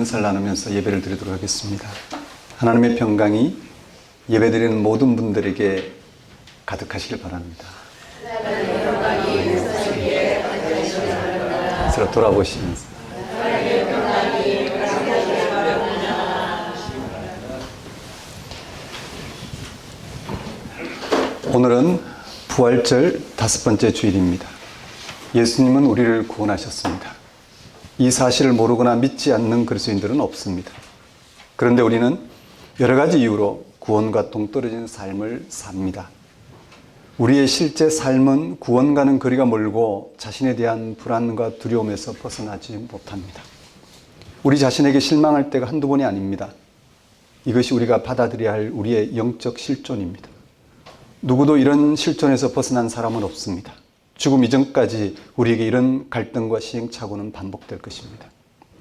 인사를 나누면서 예배를 드리도록 하겠습니다. 하나님의 평강이 예배드리는 모든 분들에게 가득하시길 바랍니다. 서로 돌아보시면서 오늘은 부활절 5번째 주일입니다. 예수님은 우리를 구원하셨습니다. 이 사실을 모르거나 믿지 않는 그리스도인들은 없습니다. 그런데 우리는 여러 가지 이유로 구원과 동떨어진 삶을 삽니다. 우리의 실제 삶은 구원과는 거리가 멀고 자신에 대한 불안과 두려움에서 벗어나지 못합니다. 우리 자신에게 실망할 때가 한두 번이 아닙니다. 이것이 우리가 받아들여야 할 우리의 영적 실존입니다. 누구도 이런 실존에서 벗어난 사람은 없습니다. 죽음 이전까지 우리에게 이런 갈등과 시행착오는 반복될 것입니다.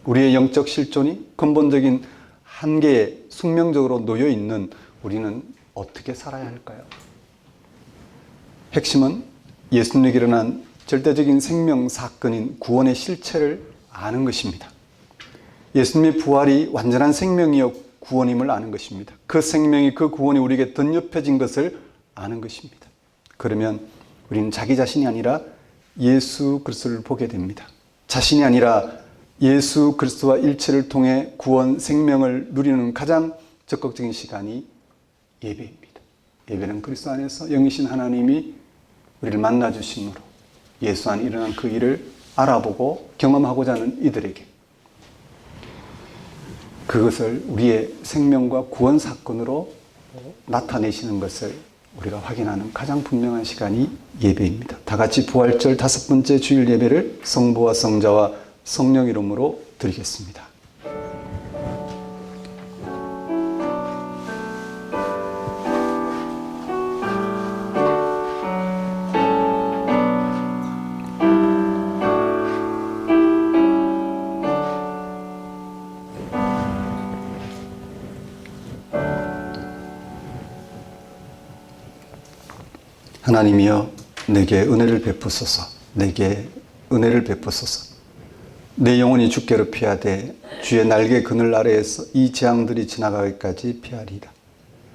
우리의 영적 실존이 근본적인 한계에 숙명적으로 놓여 있는 우리는 어떻게 살아야 할까요? 핵심은 예수님에게 일어난 절대적인 생명 사건인 구원의 실체를 아는 것입니다. 예수님의 부활이 완전한 생명이요 구원임을 아는 것입니다. 그 생명이, 그 구원이 우리에게 덧입혀진 것을 아는 것입니다. 그러면 우리는 자기 자신이 아니라 예수 그리스도를 보게 됩니다. 자신이 아니라 예수 그리스도와 일체를 통해 구원, 생명을 누리는 가장 적극적인 시간이 예배입니다. 예배는 그리스도 안에서 영이신 하나님이 우리를 만나주심으로 예수 안에 일어난 그 일을 알아보고 경험하고자 하는 이들에게 그것을 우리의 생명과 구원 사건으로 나타내시는 것을 우리가 확인하는 가장 분명한 시간이 예배입니다. 다 같이 부활절 5번째 주일 예배를 성부와 성자와 성령 이름으로 드리겠습니다. 하나님이여 내게 은혜를 베푸소서. 내게 은혜를 베푸소서. 내 영혼이 주께로 피하되 주의 날개 그늘 아래에서 이 재앙들이 지나가기까지 피하리이다.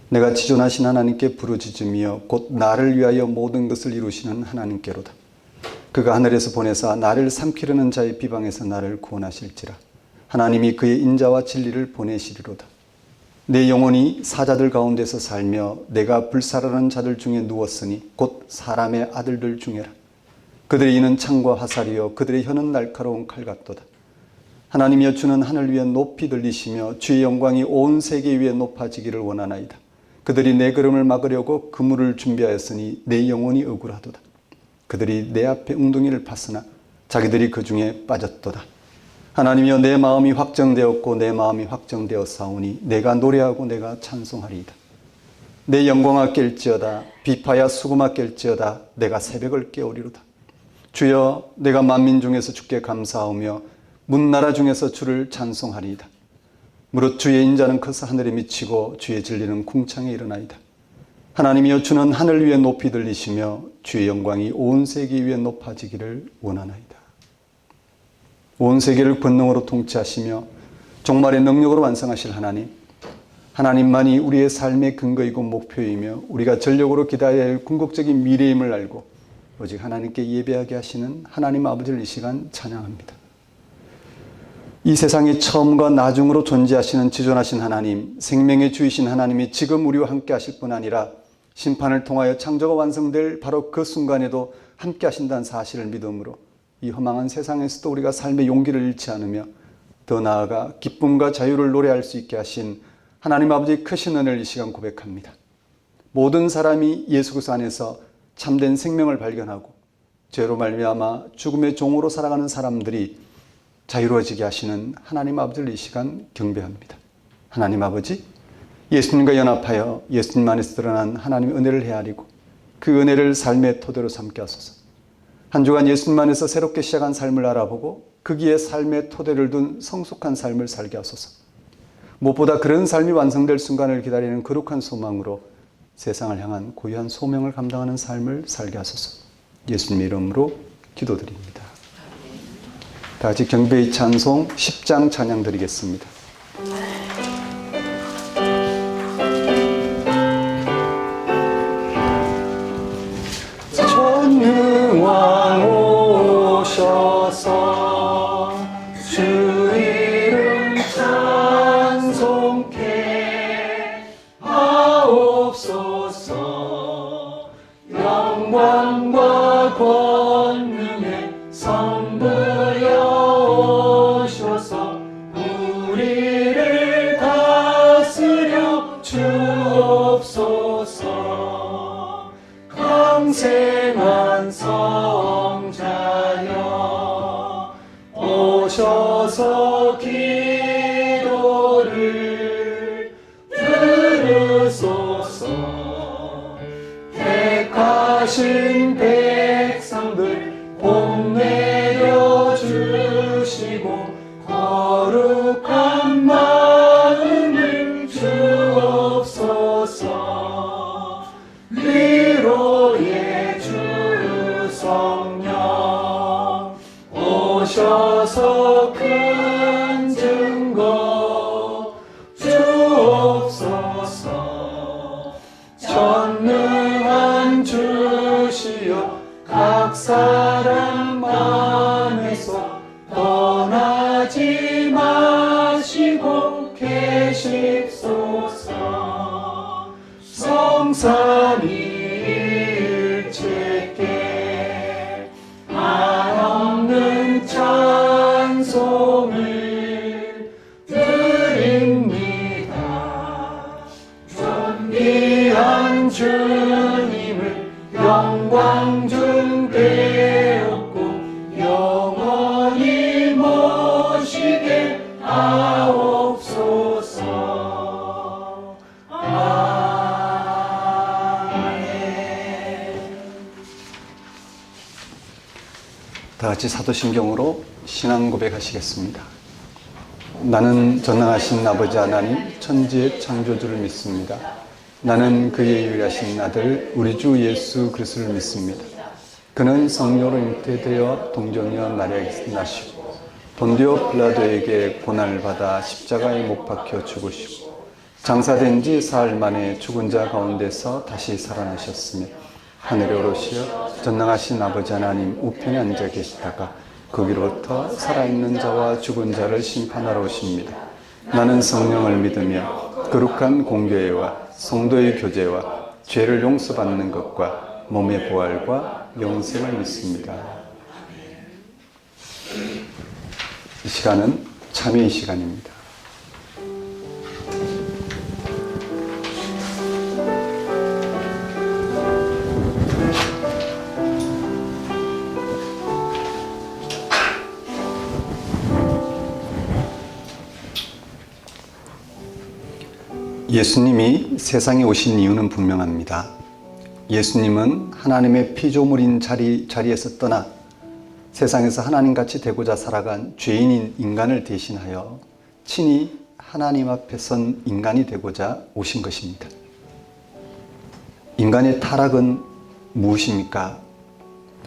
내가 지존하신 하나님께 부르짖으며 곧 나를 위하여 모든 것을 이루시는 하나님께로다. 그가 하늘에서 보내사 나를 삼키려는 자의 비방에서 나를 구원하실지라. 하나님이 그의 인자와 진리를 보내시리로다. 내 영혼이 사자들 가운데서 살며 내가 불살하는 자들 중에 누웠으니 곧 사람의 아들들 중에라. 그들의 이는 창과 화살이요 그들의 혀는 날카로운 칼 같도다. 하나님이여 주는 하늘 위에 높이 들리시며 주의 영광이 온 세계 위에 높아지기를 원하나이다. 그들이 내 걸음을 막으려고 그물을 준비하였으니 내 영혼이 억울하도다. 그들이 내 앞에 웅덩이를 팠으나 자기들이 그 중에 빠졌도다. 하나님이여 내 마음이 확정되었고 내 마음이 확정되었사오니 내가 노래하고 내가 찬송하리이다. 내 영광아 깰지어다. 비파야 수금아 깰지어다. 내가 새벽을 깨우리로다. 주여 내가 만민 중에서 주께 감사하며 문나라 중에서 주를 찬송하리이다. 무릇 주의 인자는 커서 하늘에 미치고 주의 진리는 궁창에 일어나이다. 하나님이여 주는 하늘 위에 높이 들리시며 주의 영광이 온 세계 위에 높아지기를 원하나이다. 온 세계를 권능으로 통치하시며 종말의 능력으로 완성하실 하나님, 하나님만이 우리의 삶의 근거이고 목표이며 우리가 전력으로 기다려야 할 궁극적인 미래임을 알고 오직 하나님께 예배하게 하시는 하나님 아버지를 이 시간 찬양합니다. 이 세상의 처음과 나중으로 존재하시는 지존하신 하나님, 생명의 주이신 하나님이 지금 우리와 함께 하실 뿐 아니라 심판을 통하여 창조가 완성될 바로 그 순간에도 함께 하신다는 사실을 믿음으로 이 허망한 세상에서도 우리가 삶의 용기를 잃지 않으며 더 나아가 기쁨과 자유를 노래할 수 있게 하신 하나님 아버지의 크신 은혜를 이 시간 고백합니다. 모든 사람이 예수 그리스도 안에서 참된 생명을 발견하고 죄로 말미암아 죽음의 종으로 살아가는 사람들이 자유로워지게 하시는 하나님 아버지를 이 시간 경배합니다. 하나님 아버지, 예수님과 연합하여 예수님 안에서 드러난 하나님의 은혜를 헤아리고 그 은혜를 삶의 토대로 삼게 하소서. 한 주간 예수님 안에서 새롭게 시작한 삶을 알아보고 거기에 삶의 토대를 둔 성숙한 삶을 살게 하소서. 무엇보다 그런 삶이 완성될 순간을 기다리는 거룩한 소망으로 세상을 향한 고유한 소명을 감당하는 삶을 살게 하소서. 예수님의 이름으로 기도드립니다. 다 같이 경배의 찬송 10장 찬양 드리겠습니다. 전능왕 오셔서 주 이름 찬송케 하옵소서. 영광과 권능의 성부여 오셔서 우리를 다스려 주옵소서. 강생한 성자여 오셔서 기도를 들으소서. 택하신 백성들 복 내려 주시고 거룩한 마음을 주옵소서. 위로의 주 성령 오셔서 큰 증거 주옵소서. 전능한 주시여 각 사람 안에서 떠나지 마시고 계십소서. 성삼위일체께 한없는 찬송을 드립니다. 존귀한 주님을 영광 중 배웠고 영원히 모시게 하옵소서. 다 같이 사도신경으로 신앙 고백하시겠습니다. 나는 전능하신 아버지 하나님 천지의 창조주를 믿습니다. 나는 그의 유일하신 아들 우리 주 예수 그리스도를 믿습니다. 그는 성령으로 잉태되어 동정녀 마리아에게서 나시고 본디오 빌라도에게 고난을 받아 십자가에 못 박혀 죽으시고 장사된 지 사흘 만에 죽은 자 가운데서 다시 살아나셨으며 하늘에 오르시어 전능하신 아버지 하나님 우편에 앉아 계시다가 거기로부터 살아있는 자와 죽은 자를 심판하러 오십니다. 나는 성령을 믿으며 거룩한 공교회와 성도의 교제와 죄를 용서받는 것과 몸의 부활과 영생을 믿습니다. 이 시간은 참회의 시간입니다. 예수님이 세상에 오신 이유는 분명합니다. 예수님은 하나님의 피조물인 자리에서 떠나 세상에서 하나님같이 되고자 살아간 죄인인 인간을 대신하여 친히 하나님 앞에 선 인간이 되고자 오신 것입니다. 인간의 타락은 무엇입니까?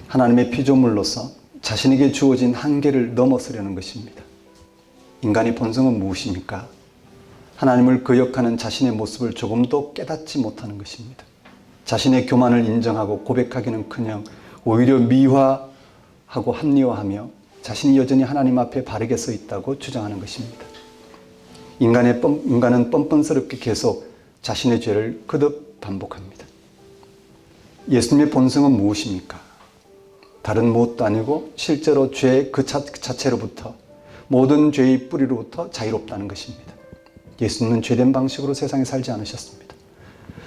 하나님의 피조물로서 자신에게 주어진 한계를 넘어서려는 것입니다. 인간의 본성은 무엇입니까? 하나님을 거역하는 자신의 모습을 조금도 깨닫지 못하는 것입니다. 자신의 교만을 인정하고 고백하기는커녕 오히려 미화하고 합리화하며 자신이 여전히 하나님 앞에 바르게 서 있다고 주장하는 것입니다. 인간은 뻔뻔스럽게 계속 자신의 죄를 거듭 반복합니다. 예수님의 본성은 무엇입니까? 다른 무엇도 아니고 실제로 죄 그 자체로부터 모든 죄의 뿌리로부터 자유롭다는 것입니다. 예수님은 죄된 방식으로 세상에 살지 않으셨습니다.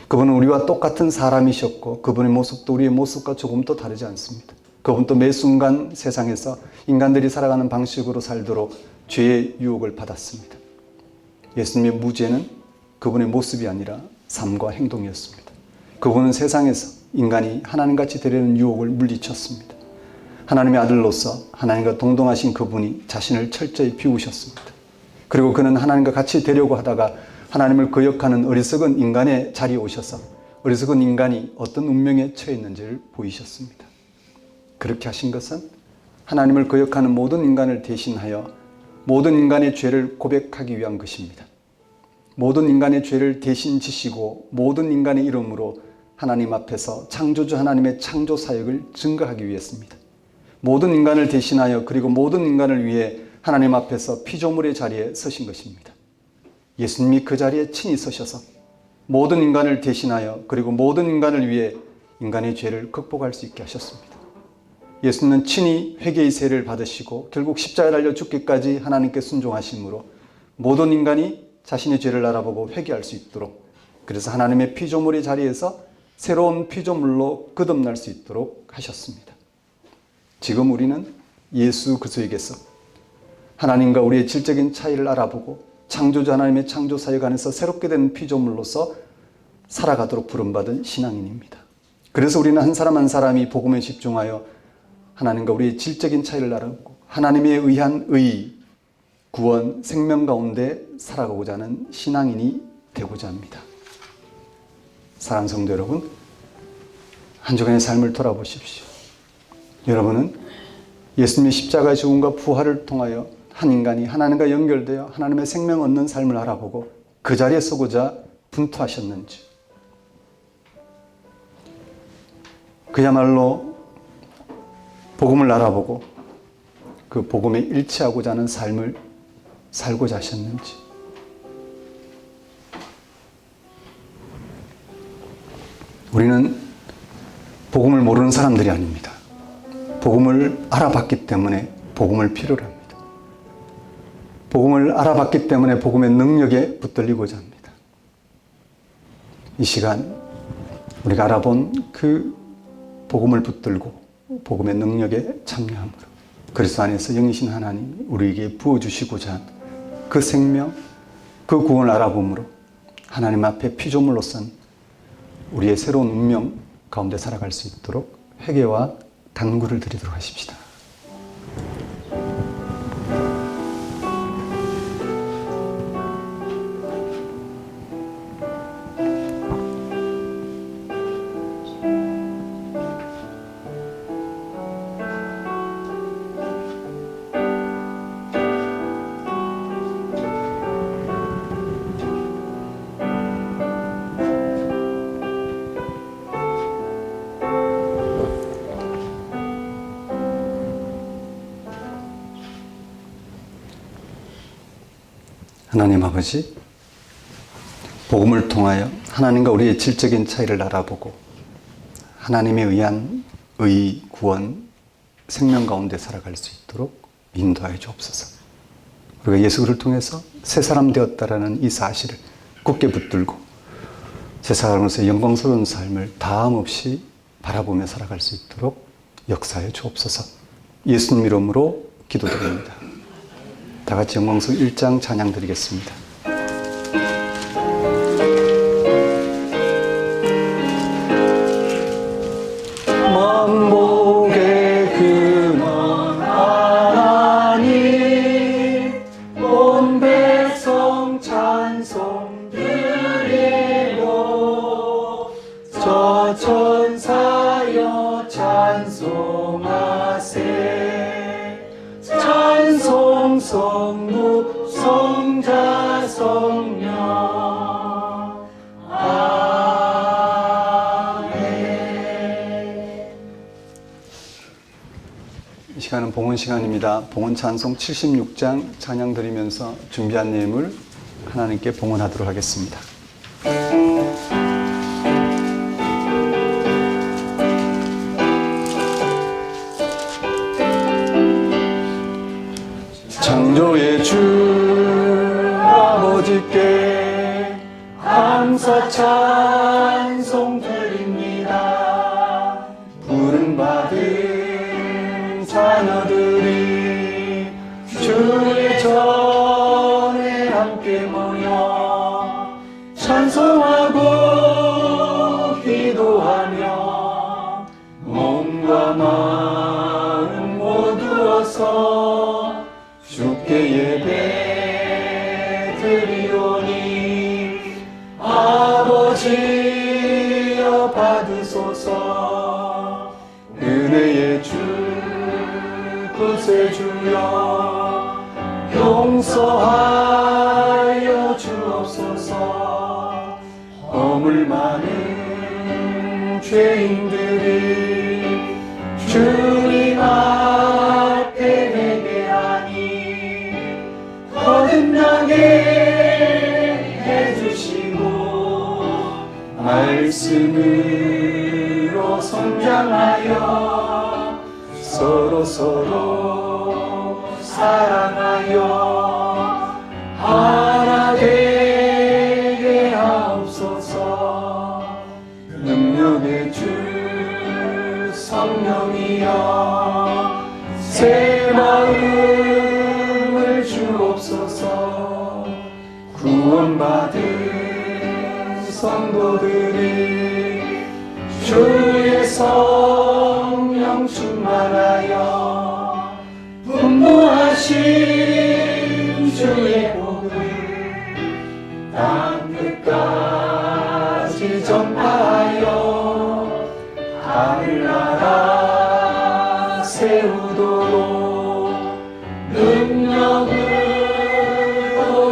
그분은 우리와 똑같은 사람이셨고 그분의 모습도 우리의 모습과 조금도 다르지 않습니다. 그분도 매 순간 세상에서 인간들이 살아가는 방식으로 살도록 죄의 유혹을 받았습니다. 예수님의 무죄는 그분의 모습이 아니라 삶과 행동이었습니다. 그분은 세상에서 인간이 하나님같이 되려는 유혹을 물리쳤습니다. 하나님의 아들로서 하나님과 동등하신 그분이 자신을 철저히 비우셨습니다. 그리고 그는 하나님과 같이 되려고 하다가 하나님을 거역하는 어리석은 인간의 자리에 오셔서 어리석은 인간이 어떤 운명에 처했는지를 보이셨습니다. 그렇게 하신 것은 하나님을 거역하는 모든 인간을 대신하여 모든 인간의 죄를 고백하기 위한 것입니다. 모든 인간의 죄를 대신 지시고 모든 인간의 이름으로 하나님 앞에서 창조주 하나님의 창조 사역을 증거하기 위해서입니다. 모든 인간을 대신하여 그리고 모든 인간을 위해 하나님 앞에서 피조물의 자리에 서신 것입니다. 예수님이 그 자리에 친히 서셔서 모든 인간을 대신하여 그리고 모든 인간을 위해 인간의 죄를 극복할 수 있게 하셨습니다. 예수님은 친히 회개의 세를 받으시고 결국 십자가에 달려 죽기까지 하나님께 순종하심으로 모든 인간이 자신의 죄를 알아보고 회개할 수 있도록, 그래서 하나님의 피조물의 자리에서 새로운 피조물로 거듭날 수 있도록 하셨습니다. 지금 우리는 예수 그리스도에게서 하나님과 우리의 질적인 차이를 알아보고 창조주 하나님의 창조 사역 안에서 새롭게 된 피조물로서 살아가도록 부름받은 신앙인입니다. 그래서 우리는 한 사람 한 사람이 복음에 집중하여 하나님과 우리의 질적인 차이를 알아보고 하나님에 의한 의, 구원, 생명 가운데 살아가고자 하는 신앙인이 되고자 합니다. 사랑하는 성도 여러분, 한 주간의 삶을 돌아보십시오. 여러분은 예수님의 십자가의 죽음과 부활을 통하여 한 인간이 하나님과 연결되어 하나님의 생명 얻는 삶을 알아보고 그 자리에 서고자 분투하셨는지, 그야말로 복음을 알아보고 그 복음에 일치하고자 하는 삶을 살고자 하셨는지, 우리는 복음을 모르는 사람들이 아닙니다. 복음을 알아봤기 때문에 복음을 필요로 합니다. 복음을 알아봤기 때문에 복음의 능력에 붙들리고자 합니다. 이 시간 우리가 알아본 그 복음을 붙들고 복음의 능력에 참여함으로 그리스도 안에서 영이신 하나님이 우리에게 부어주시고자 한 그 생명, 그 구원을 알아봄으로 하나님 앞에 피조물로선 우리의 새로운 운명 가운데 살아갈 수 있도록 회개와 간구를 드리도록 하십시다. 하나님 아버지, 복음을 통하여 하나님과 우리의 질적인 차이를 알아보고 하나님에 의한 의, 구원, 생명 가운데 살아갈 수 있도록 인도하여 주옵소서. 우리가 예수 그리스도를 통해서 새 사람 되었다라는 이 사실을 굳게 붙들고 새 사람으로서의 영광스러운 삶을 다함 없이 바라보며 살아갈 수 있도록 역사해 주옵소서. 예수님 이름으로 기도드립니다. 다 같이 영광성 1장 찬양 드리겠습니다. 만복의 근원 하나님 온 백성 찬송 드리고 저 천사여 찬송하세 찬송 성부 성자 성령 아멘. 이 시간은 봉헌 시간입니다. 봉헌 찬송 76장 찬양 드리면서 준비한 예물 하나님께 봉헌하도록 하겠습니다. 창조의 주 아버지께 감사 찬송 드립니다. 부름받은 자녀들이 주의 전에 함께 모여 찬송하고 기도하며 몸과 마음 모두어서 주께 예배 드리오니 아버지여 받으소서. 은혜의 주 구세주여 많은 죄인들이 주님 앞에 회개하니 거듭나게 해주시고 말씀으로 성장하여 서로 사랑하여 하나 되게 하옵소서. 능력의 주 성령이여 새 마음을 주옵소서. 구원받은 성도들이 주의 성령 충만하여 분부하신 주의 복을 땅 끝까지 전파하여 하늘나라 세우도록 능력으로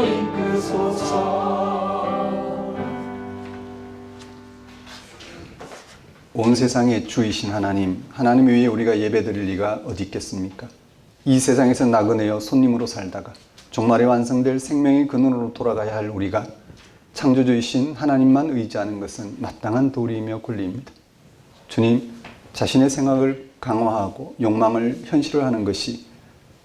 이끄소서. 온 세상의 주이신 하나님, 하나님 위에 우리가 예배드릴 리가 어디 있겠습니까? 이 세상에서 나그네여 손님으로 살다가 종말에 완성될 생명의 근원으로 돌아가야 할 우리가 창조주이신 하나님만 의지하는 것은 마땅한 도리이며 권리입니다. 주님, 자신의 생각을 강화하고 욕망을 현실화하는 것이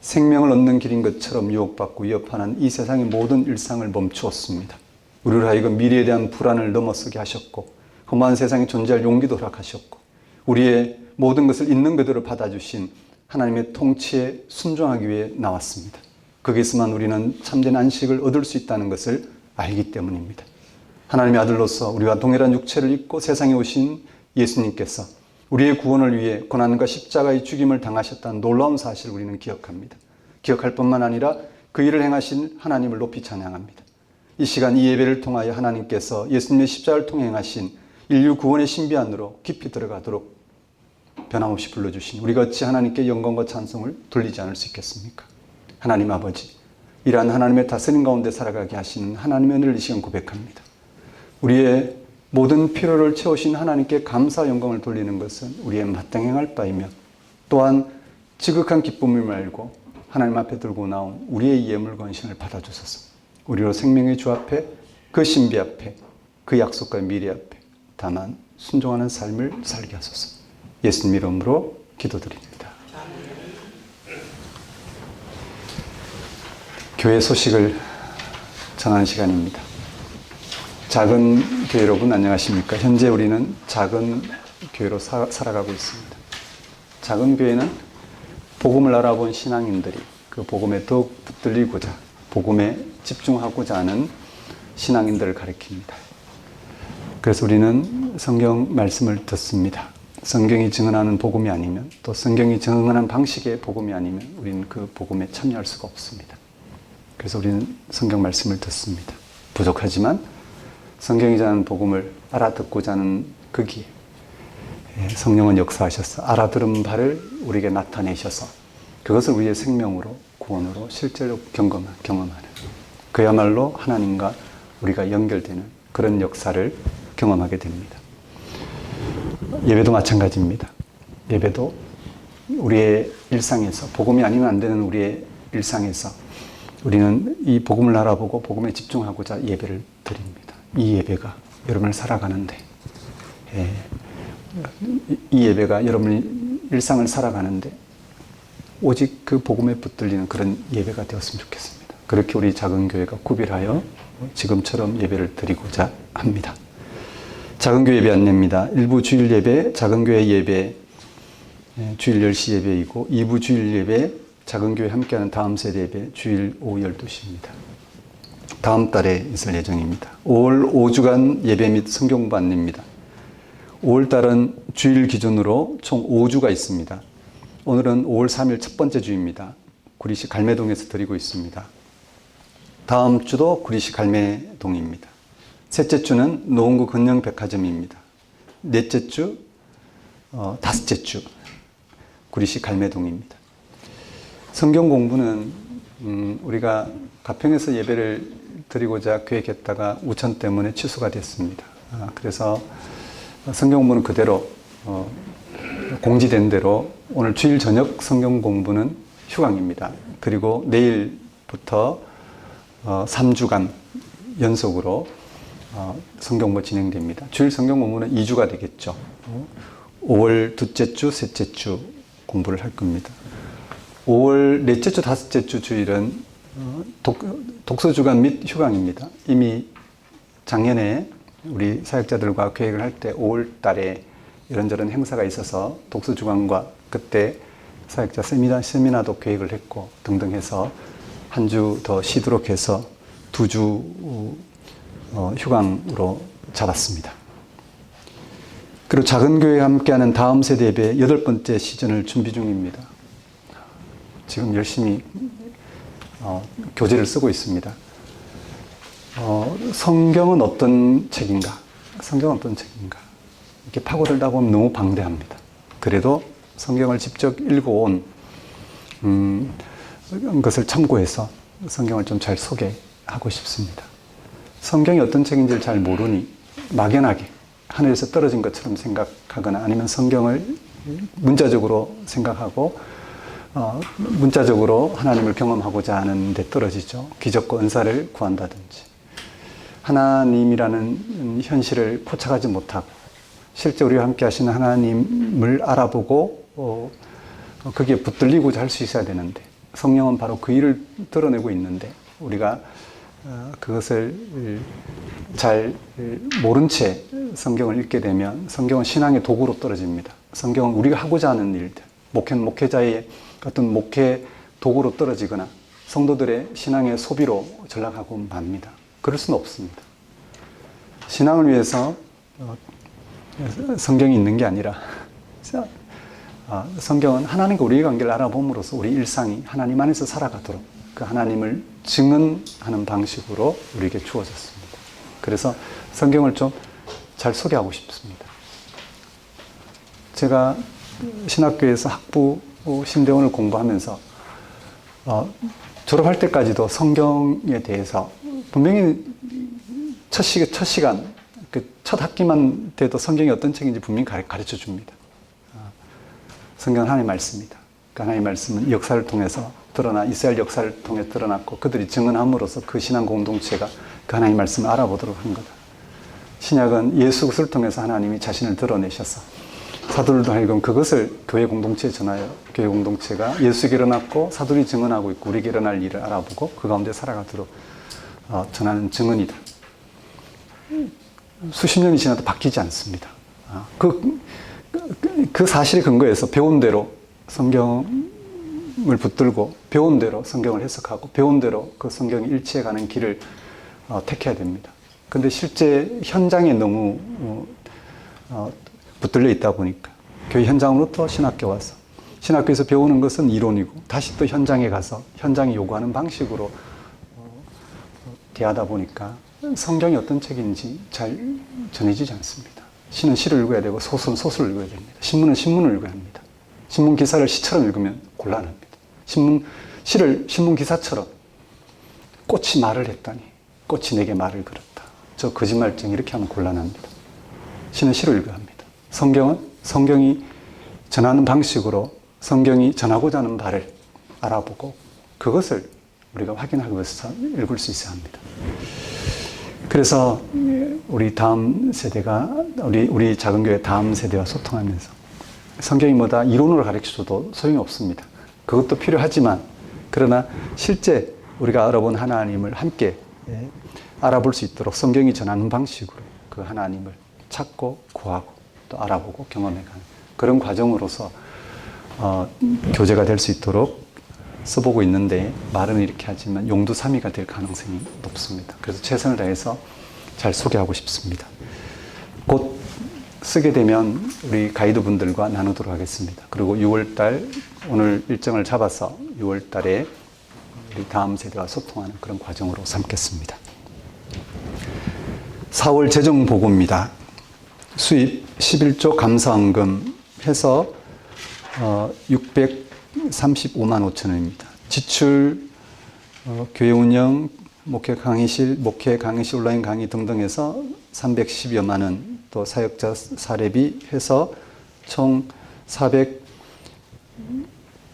생명을 얻는 길인 것처럼 유혹받고 위협하는 이 세상의 모든 일상을 멈추었습니다. 우리를 하여금 미래에 대한 불안을 넘어서게 하셨고 험한 세상에 존재할 용기도 허락하셨고 우리의 모든 것을 있는 그대로 받아주신 하나님의 통치에 순종하기 위해 나왔습니다. 거기에서만 우리는 참된 안식을 얻을 수 있다는 것을 알기 때문입니다. 하나님의 아들로서 우리와 동일한 육체를 입고 세상에 오신 예수님께서 우리의 구원을 위해 고난과 십자가의 죽임을 당하셨다는 놀라운 사실을 우리는 기억합니다. 기억할 뿐만 아니라 그 일을 행하신 하나님을 높이 찬양합니다. 이 시간 이 예배를 통하여 하나님께서 예수님의 십자가를 통해 행하신 인류 구원의 신비 안으로 깊이 들어가도록 변함없이 불러주신 우리가 어찌 하나님께 영광과 찬송을 돌리지 않을 수 있겠습니까? 하나님 아버지, 이러한 하나님의 다스림 가운데 살아가게 하시는 하나님의 은혜를 이 시간 고백합니다. 우리의 모든 필요를 채우신 하나님께 감사 영광을 돌리는 것은 우리의 마땅히 행할 바이며 또한 지극한 기쁨을 말고 하나님 앞에 들고 나온 우리의 예물 건신을 받아주소서. 우리로 생명의 주 앞에, 그 신비 앞에, 그 약속과 미래 앞에 다만 순종하는 삶을 살게 하소서. 예수님 이름으로 기도드립니다. 교회 소식을 전하는 시간입니다. 작은 교회 여러분 안녕하십니까? 현재 우리는 작은 교회로 살아가고 있습니다. 작은 교회는 복음을 알아본 신앙인들이 그 복음에 더욱 붙들리고자 복음에 집중하고자 하는 신앙인들을 가리킵니다. 그래서 우리는 성경 말씀을 듣습니다. 성경이 증언하는 복음이 아니면 또 성경이 증언하는 방식의 복음이 아니면 우리는 그 복음에 참여할 수가 없습니다. 그래서 우리는 성경 말씀을 듣습니다. 부족하지만 성경이 전하는 복음을 알아듣고자 하는 그 기회 성령은 역사하셔서 알아들은 바를 우리에게 나타내셔서 그것을 우리의 생명으로 구원으로 실제로 경험하는 그야말로 하나님과 우리가 연결되는 그런 역사를 경험하게 됩니다. 예배도 마찬가지입니다. 예배도 우리의 일상에서 복음이 아니면 안 되는 우리의 일상에서 우리는 이 복음을 알아보고 복음에 집중하고자 예배를 드립니다. 이 예배가 여러분을 살아가는데 이 예배가 여러분이 일상을 살아가는데 오직 그 복음에 붙들리는 그런 예배가 되었으면 좋겠습니다. 그렇게 우리 작은 교회가 구별하여 지금처럼 예배를 드리고자 합니다. 작은 교회 예배 안내입니다. 1부 주일 예배, 작은 교회 예배, 주일 10시 예배이고 2부 주일 예배, 작은 교회 함께하는 다음 세대 예배, 주일 오후 12시입니다. 다음 달에 있을 예정입니다. 5월 5주간 예배 및 성경공부 안내입니다. 5월 달은 주일 기준으로 총 5주가 있습니다. 오늘은 5월 3일 첫 번째 주입니다. 구리시 갈매동에서 드리고 있습니다. 다음 주도 구리시 갈매동입니다. 셋째 주는 노원구 근영백화점입니다. 넷째 주, 다섯째 주 구리시 갈매동입니다. 성경 공부는 우리가 가평에서 예배를 드리고자 계획했다가 우천 때문에 취소가 됐습니다. 그래서 성경 공부는 그대로 공지된 대로 오늘 주일 저녁 성경 공부는 휴강입니다. 그리고 내일부터 3주간 연속으로 성경 공부 진행됩니다. 주일 성경 공부는 2주가 되겠죠. 5월 둘째 주, 셋째 주 공부를 할 겁니다. 5월 넷째 주, 다섯째 주 주일은 독서주간 및 휴강입니다. 이미 작년에 우리 사역자들과 계획을 할 때 5월 달에 이런저런 행사가 있어서 독서주간과 그때 사역자 세미나도 계획을 했고 등등 해서 한 주 더 쉬도록 해서 2주 휴강으로 잡았습니다. 그리고 작은 교회와 함께하는 다음 세대 예배 8번째 시즌을 준비 중입니다. 지금 열심히 교재를 쓰고 있습니다. 성경은 어떤 책인가? 성경은 어떤 책인가? 이렇게 파고들다 보면 너무 방대합니다. 그래도 성경을 직접 읽어온 것을 참고해서 성경을 좀 잘 소개하고 싶습니다. 성경이 어떤 책인지를 잘 모르니 막연하게 하늘에서 떨어진 것처럼 생각하거나 아니면 성경을 문자적으로 생각하고 문자적으로 하나님을 경험하고자 하는 데 떨어지죠. 기적과 은사를 구한다든지 하나님이라는 현실을 포착하지 못하고 실제 우리와 함께 하시는 하나님을 알아보고 거기에 붙들리고자 할 수 있어야 되는데 성령은 바로 그 일을 드러내고 있는데 우리가 그것을 잘 모른 채 성경을 읽게 되면 성경은 신앙의 도구로 떨어집니다. 성경은 우리가 하고자 하는 일들, 목회자의 어떤 목회 도구로 떨어지거나 성도들의 신앙의 소비로 전락하고 맙니다. 그럴 수는 없습니다. 신앙을 위해서 성경이 있는 게 아니라 성경은 하나님과 우리의 관계를 알아봄으로써 우리 일상이 하나님 안에서 살아가도록 그 하나님을 증언하는 방식으로 우리에게 주어졌습니다. 그래서 성경을 좀 잘 소개하고 싶습니다. 제가 신학교에서 학부 신대원을 공부하면서 졸업할 때까지도 성경에 대해서 분명히 첫 시간, 그 첫 학기만 돼도 성경이 어떤 책인지 분명히 가르쳐 줍니다. 성경은 하나님의 말씀이다. 그 하나님의 말씀은 역사를 통해서 드러나 이스라엘 역사를 통해 드러났고 그들이 증언함으로써 그 신앙 공동체가 그 하나님의 말씀을 알아보도록 한 거다. 신약은 예수 그리스도를 통해서 하나님이 자신을 드러내셔서 사도들도 하여금 그것을 교회 공동체에 전하여 교회 공동체가 예수에게 일어났고 사도들이 증언하고 있고 우리에게 일어날 일을 알아보고 그 가운데 살아가도록 전하는 증언이다. 수십 년이 지나도 바뀌지 않습니다. 그 사실에 근거해서 배운 대로 성경을 붙들고 배운 대로 성경을 해석하고 배운 대로 그 성경이 일치해가는 길을 택해야 됩니다. 근데 실제 현장에 너무 붙들려 있다 보니까 교회 현장으로부터 신학교 와서 신학교에서 배우는 것은 이론이고 다시 또 현장에 가서 현장이 요구하는 방식으로 대하다 보니까 성경이 어떤 책인지 잘 전해지지 않습니다. 시는 시를 읽어야 되고 소설은 소설을 읽어야 됩니다. 신문은 신문을 읽어야 합니다. 신문 기사를 시처럼 읽으면 곤란합니다. 시를 신문 기사처럼 꽃이 말을 했다니 꽃이 내게 말을 걸었다. 저 거짓말쟁이 이렇게 하면 곤란합니다. 시는 시를 읽어야 합니다. 성경은 성경이 전하는 방식으로 성경이 전하고자 하는 바를 알아보고 그것을 우리가 확인하기 위해서 읽을 수 있어야 합니다. 그래서 우리 다음 세대가 우리 작은 교회 다음 세대와 소통하면서 성경이 뭐다 이론으로 가르쳐줘도 소용이 없습니다. 그것도 필요하지만 그러나 실제 우리가 알아본 하나님을 함께 알아볼 수 있도록 성경이 전하는 방식으로 그 하나님을 찾고 구하고 또 알아보고 경험해가는 그런 과정으로서 교재가 될 수 있도록 써보고 있는데 말은 이렇게 하지만 용두사미가 될 가능성이 높습니다. 그래서 최선을 다해서 잘 소개하고 싶습니다. 곧 쓰게 되면 우리 가이드분들과 나누도록 하겠습니다. 그리고 6월달 오늘 일정을 잡아서 6월달에 우리 다음 세대와 소통하는 그런 과정으로 삼겠습니다. 4월 재정보고입니다. 수입 11조 감사헌금 해서 635만 5천 원입니다. 지출 교회 운영, 목회 강의실 온라인 강의 등등 해서 310여만 원, 또 사역자 사례비 해서 총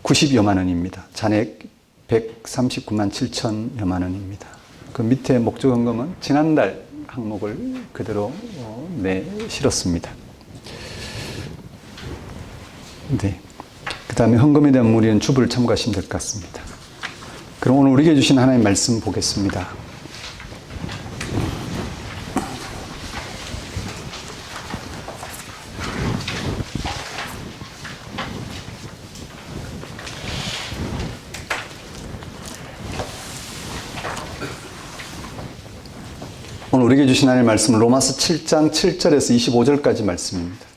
490여만 원입니다. 잔액 139만 7천여만 원입니다. 그 밑에 목적헌금은 지난달 항목을 그대로 실었습니다. 네. 그 다음에 헌금에 대한 문의는 주부를 참고하시면 될 것 같습니다. 그럼 오늘 우리에게 주신 하나님의 말씀 보겠습니다. 오늘 우리에게 주신 하나님의 말씀은 로마서 7장 7절에서 25절까지 말씀입니다.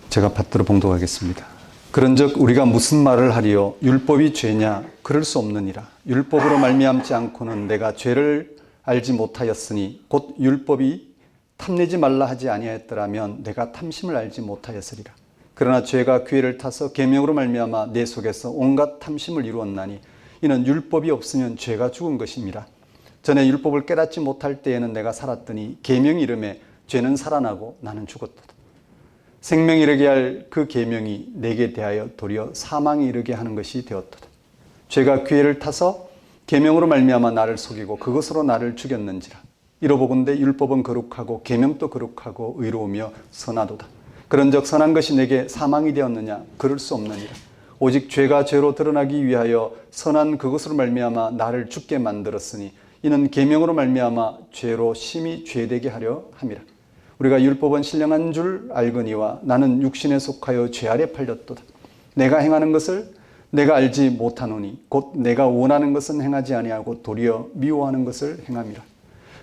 제가 받들어 봉독하겠습니다. 그런즉 우리가 무슨 말을 하리요? 율법이 죄냐? 그럴 수 없느니라. 율법으로 말미암지 않고는 내가 죄를 알지 못하였으니 곧 율법이 탐내지 말라 하지 아니하였더라면 내가 탐심을 알지 못하였으리라. 그러나 죄가 기회를 타서 계명으로 말미암아 내 속에서 온갖 탐심을 이루었나니 이는 율법이 없으면 죄가 죽은 것임이라. 전에 율법을 깨닫지 못할 때에는 내가 살았더니 계명 이름에 죄는 살아나고 나는 죽었도다. 생명이 이르게 할 그 계명이 내게 대하여 도리어 사망이 이르게 하는 것이 되었도다. 죄가 기회를 타서 계명으로 말미암아 나를 속이고 그것으로 나를 죽였는지라. 이로보건대 율법은 거룩하고 계명도 거룩하고 의로우며 선하도다. 그런즉 선한 것이 내게 사망이 되었느냐? 그럴 수 없느니라. 오직 죄가 죄로 드러나기 위하여 선한 그것으로 말미암아 나를 죽게 만들었으니 이는 계명으로 말미암아 죄로 심히 죄되게 하려 함이라. 우리가 율법은 신령한 줄 알거니와 나는 육신에 속하여 죄 아래 팔렸도다. 내가 행하는 것을 내가 알지 못하노니 곧 내가 원하는 것은 행하지 아니하고 도리어 미워하는 것을 행함이라.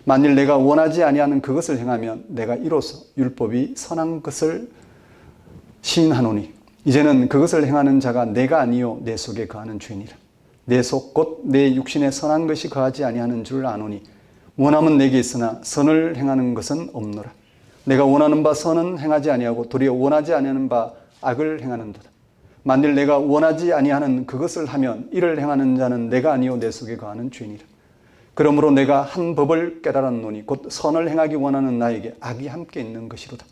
만일 내가 원하지 아니하는 그것을 행하면 내가 이로써 율법이 선한 것을 시인하노니 이제는 그것을 행하는 자가 내가 아니요 내 속에 거하는 죄니라. 내 속 곧 내 육신에 선한 것이 거하지 아니하는 줄 아노니 원함은 내게 있으나 선을 행하는 것은 없노라. 내가 원하는 바 선은 행하지 아니하고 도리어 원하지 아니하는 바 악을 행하는도다. 만일 내가 원하지 아니하는 그것을 하면 이를 행하는 자는 내가 아니요 내 속에 거하는 죄니라. 그러므로 내가 한 법을 깨달았노니 곧 선을 행하기 원하는 나에게 악이 함께 있는 것이로다.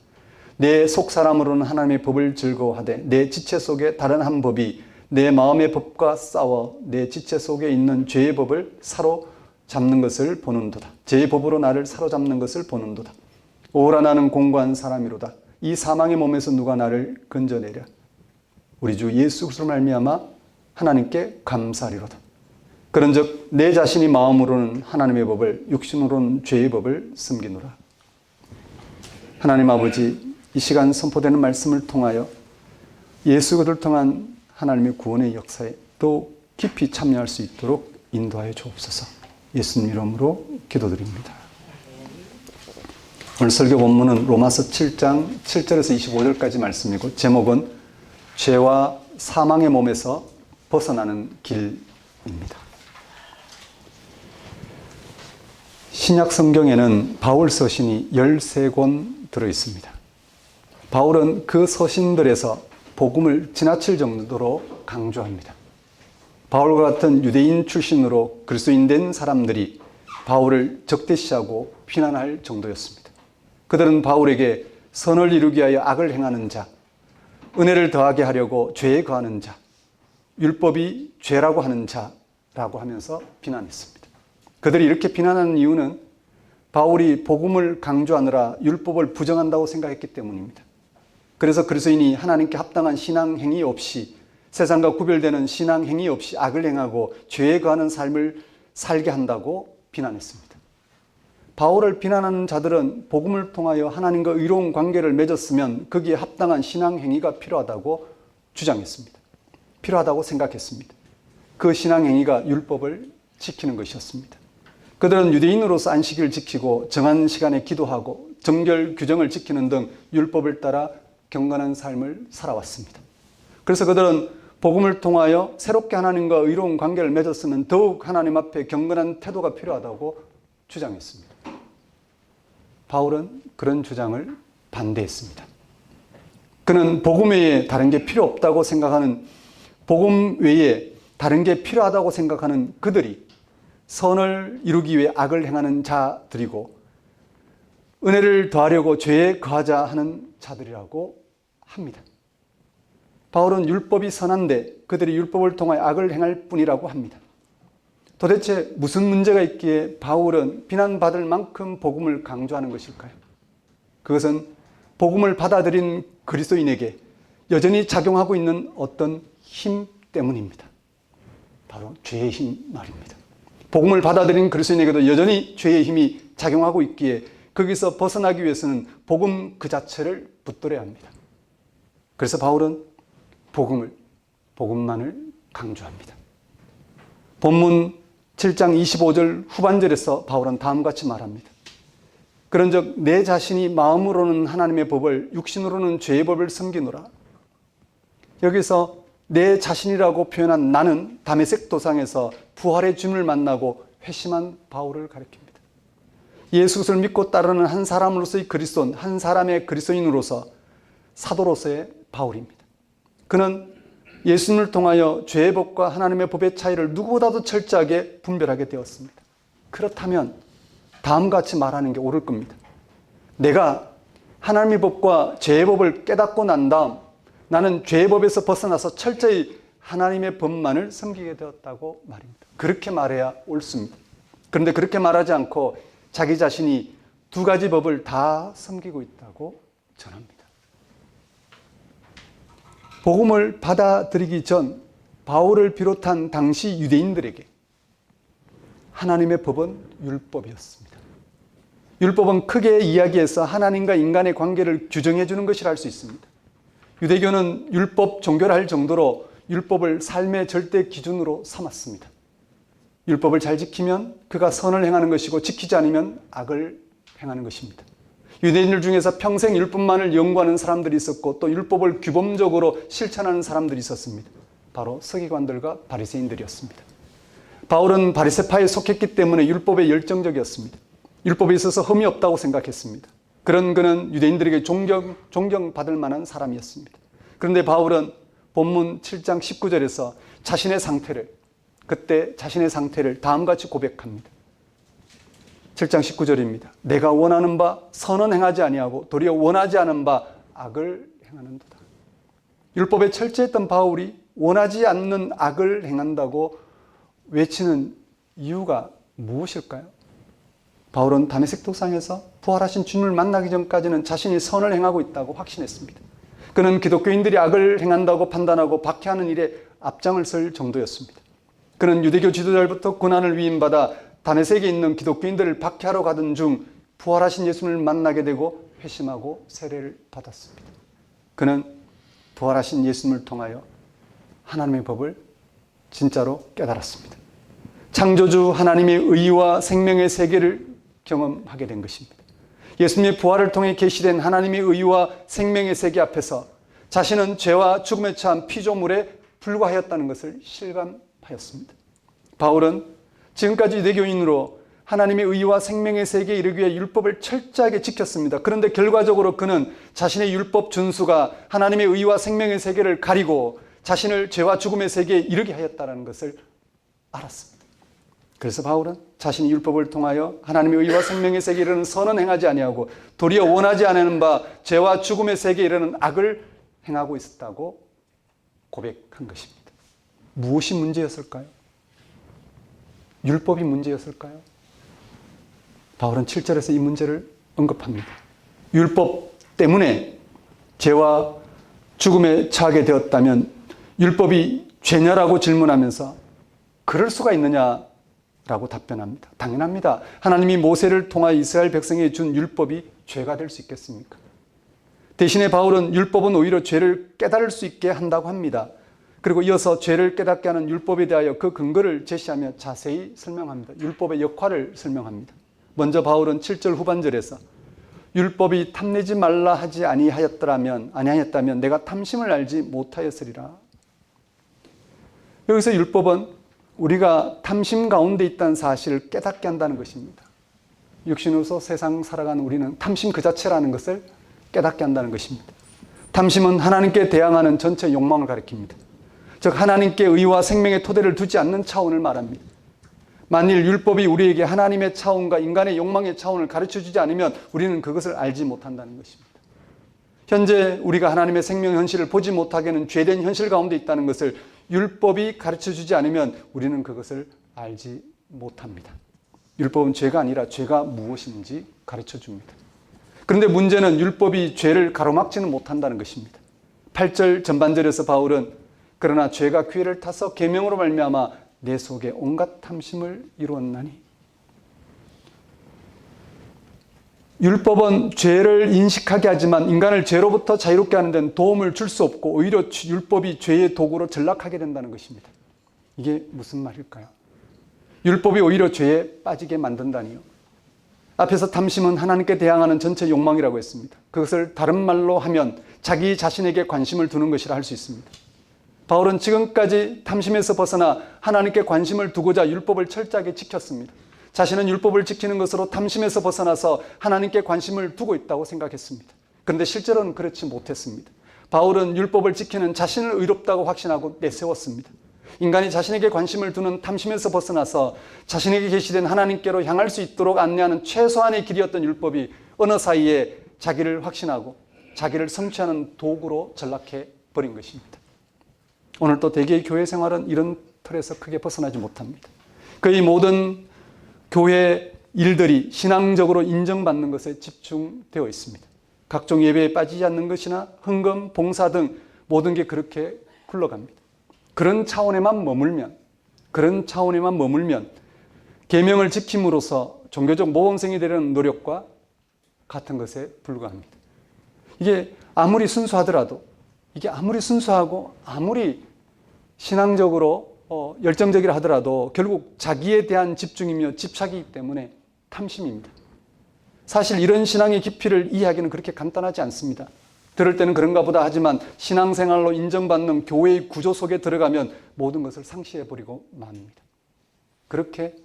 내 속사람으로는 하나님의 법을 즐거워하되 내 지체 속에 다른 한 법이 내 마음의 법과 싸워 내 지체 속에 있는 죄의 법을 사로잡는 것을 보는도다. 죄의 법으로 나를 사로잡는 것을 보는도다. 오라 나는 공고한 사람이로다. 이 사망의 몸에서 누가 나를 건져내랴. 우리 주 예수 그리스도로 말미암아 하나님께 감사하리로다. 그런즉 내 자신이 마음으로는 하나님의 법을 육신으로는 죄의 법을 숨기노라. 하나님 아버지, 이 시간 선포되는 말씀을 통하여 예수 그리스도를 통한 하나님의 구원의 역사에 또 깊이 참여할 수 있도록 인도하여 주옵소서. 예수님 이름으로 기도드립니다. 오늘 설교 본문은 로마서 7장 7절에서 25절까지 말씀이고 제목은 죄와 사망의 몸에서 벗어나는 길입니다. 신약 성경에는 바울 서신이 13권 들어있습니다. 바울은 그 서신들에서 복음을 지나칠 정도로 강조합니다. 바울과 같은 유대인 출신으로 그리스도인된 사람들이 바울을 적대시하고 비난할 정도였습니다. 그들은 바울에게 선을 이루기 위하여 악을 행하는 자, 은혜를 더하게 하려고 죄에 거하는 자, 율법이 죄라고 하는 자라고 하면서 비난했습니다. 그들이 이렇게 비난하는 이유는 바울이 복음을 강조하느라 율법을 부정한다고 생각했기 때문입니다. 그래서 그리스도인이 하나님께 합당한 신앙 행위 없이 세상과 구별되는 신앙 행위 없이 악을 행하고 죄에 거하는 삶을 살게 한다고 비난했습니다. 바울을 비난하는 자들은 복음을 통하여 하나님과 의로운 관계를 맺었으면 거기에 합당한 신앙 행위가 필요하다고 주장했습니다. 필요하다고 생각했습니다. 그 신앙 행위가 율법을 지키는 것이었습니다. 그들은 유대인으로서 안식일을 지키고 정한 시간에 기도하고 정결 규정을 지키는 등 율법을 따라 경건한 삶을 살아왔습니다. 그래서 그들은 복음을 통하여 새롭게 하나님과 의로운 관계를 맺었으면 더욱 하나님 앞에 경건한 태도가 필요하다고 주장했습니다. 바울은 그런 주장을 반대했습니다. 그는 복음 외에 다른 게 필요 없다고 생각하는, 복음 외에 다른 게 필요하다고 생각하는 그들이 선을 이루기 위해 악을 행하는 자들이고 은혜를 더하려고 죄에 거하자 하는 자들이라고 합니다. 바울은 율법이 선한데 그들이 율법을 통하여 악을 행할 뿐이라고 합니다. 도대체 무슨 문제가 있기에 바울은 비난받을 만큼 복음을 강조하는 것일까요? 그것은 복음을 받아들인 그리스도인에게 여전히 작용하고 있는 어떤 힘 때문입니다. 바로 죄의 힘 말입니다. 복음을 받아들인 그리스도인에게도 여전히 죄의 힘이 작용하고 있기에 거기서 벗어나기 위해서는 복음 그 자체를 붙들어야 합니다. 그래서 바울은 복음만을 강조합니다. 본문 7장 25절 후반절에서 바울은 다음과 같이 말합니다. 그런즉 내 자신이 마음으로는 하나님의 법을 육신으로는 죄의 법을 섬기노라. 여기서 내 자신이라고 표현한 나는 다메섹 도상에서 부활의 주님을 만나고 회심한 바울을 가리킵니다. 예수를 믿고 따르는 한 사람으로서의 그리스도인, 한 사람의 그리스도인으로서 사도로서의 바울입니다. 그는 예수님을 통하여 죄의 법과 하나님의 법의 차이를 누구보다도 철저하게 분별하게 되었습니다. 그렇다면 다음과 같이 말하는 게 옳을 겁니다. 내가 하나님의 법과 죄의 법을 깨닫고 난 다음 나는 죄의 법에서 벗어나서 철저히 하나님의 법만을 섬기게 되었다고 말입니다. 그렇게 말해야 옳습니다. 그런데 그렇게 말하지 않고 자기 자신이 두 가지 법을 다 섬기고 있다고 전합니다. 복음을 받아들이기 전 바울을 비롯한 당시 유대인들에게 하나님의 법은 율법이었습니다. 율법은 크게 이야기해서 하나님과 인간의 관계를 규정해 주는 것이라 할 수 있습니다. 유대교는 율법 종교를 할 정도로 율법을 삶의 절대 기준으로 삼았습니다. 율법을 잘 지키면 그가 선을 행하는 것이고 지키지 않으면 악을 행하는 것입니다. 유대인들 중에서 평생 율법만을 연구하는 사람들이 있었고 또 율법을 규범적으로 실천하는 사람들이 있었습니다. 바로 서기관들과 바리새인들이었습니다. 바울은 바리새파에 속했기 때문에 율법에 열정적이었습니다. 율법에 있어서 흠이 없다고 생각했습니다. 그런 그는 유대인들에게 존경받을 만한 사람이었습니다. 그런데 바울은 본문 7장 19절에서 자신의 상태를 다음같이 고백합니다. 7장 19절입니다. 내가 원하는 바 선은 행하지 아니하고 도리어 원하지 않은 바 악을 행하는도다. 율법에 철저했던 바울이 원하지 않는 악을 행한다고 외치는 이유가 무엇일까요? 바울은 다메섹 도상에서 부활하신 주님을 만나기 전까지는 자신이 선을 행하고 있다고 확신했습니다. 그는 기독교인들이 악을 행한다고 판단하고 박해하는 일에 앞장을 설 정도였습니다. 그는 유대교 지도자로부터 고난을 위임받아 다메섹에 있는 기독교인들을 박해하러 가던 중 부활하신 예수님을 만나게 되고 회심하고 세례를 받았습니다. 그는 부활하신 예수님을 통하여 하나님의 법을 진짜로 깨달았습니다. 창조주 하나님의 의와 생명의 세계를 경험하게 된 것입니다. 예수님의 부활을 통해 계시된 하나님의 의와 생명의 세계 앞에서 자신은 죄와 죽음에 처한 피조물에 불과하였다는 것을 실감하였습니다. 바울은 지금까지 유대교인으로 하나님의 의와 생명의 세계에 이르기 위해 율법을 철저하게 지켰습니다. 그런데 결과적으로 그는 자신의 율법 준수가 하나님의 의와 생명의 세계를 가리고 자신을 죄와 죽음의 세계에 이르게 하였다는 것을 알았습니다. 그래서 바울은 자신이 율법을 통하여 하나님의 의와 생명의 세계에 이르는 선은 행하지 아니하고 도리어 원하지 않는 바 죄와 죽음의 세계에 이르는 악을 행하고 있었다고 고백한 것입니다. 무엇이 문제였을까요? 율법이 문제였을까요? 바울은 7절에서 이 문제를 언급합니다. 율법 때문에 죄와 죽음에 처하게 되었다면 율법이 죄냐라고 질문하면서 그럴 수가 있느냐라고 답변합니다. 당연합니다. 하나님이 모세를 통하여 이스라엘 백성에게 준 율법이 죄가 될 수 있겠습니까? 대신에 바울은 율법은 오히려 죄를 깨달을 수 있게 한다고 합니다. 그리고 이어서 죄를 깨닫게 하는 율법에 대하여 그 근거를 제시하며 자세히 설명합니다. 율법의 역할을 설명합니다. 먼저 바울은 7절 후반절에서 율법이 탐내지 말라 하지 아니하였다면 내가 탐심을 알지 못하였으리라. 여기서 율법은 우리가 탐심 가운데 있다는 사실을 깨닫게 한다는 것입니다. 육신으로서 세상 살아가는 우리는 탐심 그 자체라는 것을 깨닫게 한다는 것입니다. 탐심은 하나님께 대항하는 전체 욕망을 가리킵니다. 즉 하나님께 의와 생명의 토대를 두지 않는 차원을 말합니다. 만일 율법이 우리에게 하나님의 차원과 인간의 욕망의 차원을 가르쳐주지 않으면 우리는 그것을 알지 못한다는 것입니다. 현재 우리가 하나님의 생명 현실을 보지 못하게 하는 죄된 현실 가운데 있다는 것을 율법이 가르쳐주지 않으면 우리는 그것을 알지 못합니다. 율법은 죄가 아니라 죄가 무엇인지 가르쳐줍니다. 그런데 문제는 율법이 죄를 가로막지는 못한다는 것입니다. 8절 전반절에서 바울은 그러나 죄가 기회를 타서 계명으로 말미암아 내 속에 온갖 탐심을 이루었나니. 율법은 죄를 인식하게 하지만 인간을 죄로부터 자유롭게 하는 데는 도움을 줄 수 없고 오히려 율법이 죄의 도구로 전락하게 된다는 것입니다. 이게 무슨 말일까요? 율법이 오히려 죄에 빠지게 만든다니요. 앞에서 탐심은 하나님께 대항하는 전체 욕망이라고 했습니다. 그것을 다른 말로 하면 자기 자신에게 관심을 두는 것이라 할 수 있습니다. 바울은 지금까지 탐심에서 벗어나 하나님께 관심을 두고자 율법을 철저하게 지켰습니다. 자신은 율법을 지키는 것으로 탐심에서 벗어나서 하나님께 관심을 두고 있다고 생각했습니다. 그런데 실제로는 그렇지 못했습니다. 바울은 율법을 지키는 자신을 의롭다고 확신하고 내세웠습니다. 인간이 자신에게 관심을 두는 탐심에서 벗어나서 자신에게 계시된 하나님께로 향할 수 있도록 안내하는 최소한의 길이었던 율법이 어느 사이에 자기를 확신하고 자기를 성취하는 도구로 전락해 버린 것입니다. 오늘 또 대개의 교회 생활은 이런 틀에서 크게 벗어나지 못합니다. 거의 모든 교회 일들이 신앙적으로 인정받는 것에 집중되어 있습니다. 각종 예배에 빠지지 않는 것이나 헌금, 봉사 등 모든 게 그렇게 굴러갑니다. 그런 차원에만 머물면 계명을 지킴으로써 종교적 모범생이 되려는 노력과 같은 것에 불과합니다. 이게 아무리 순수하더라도, 이게 아무리 순수하고 아무리 신앙적으로 열정적이라 하더라도 결국 자기에 대한 집중이며 집착이기 때문에 탐심입니다. 사실 이런 신앙의 깊이를 이해하기는 그렇게 간단하지 않습니다. 들을 때는 그런가 보다 하지만 신앙생활로 인정받는 교회의 구조 속에 들어가면 모든 것을 상실해버리고 맙니다. 그렇게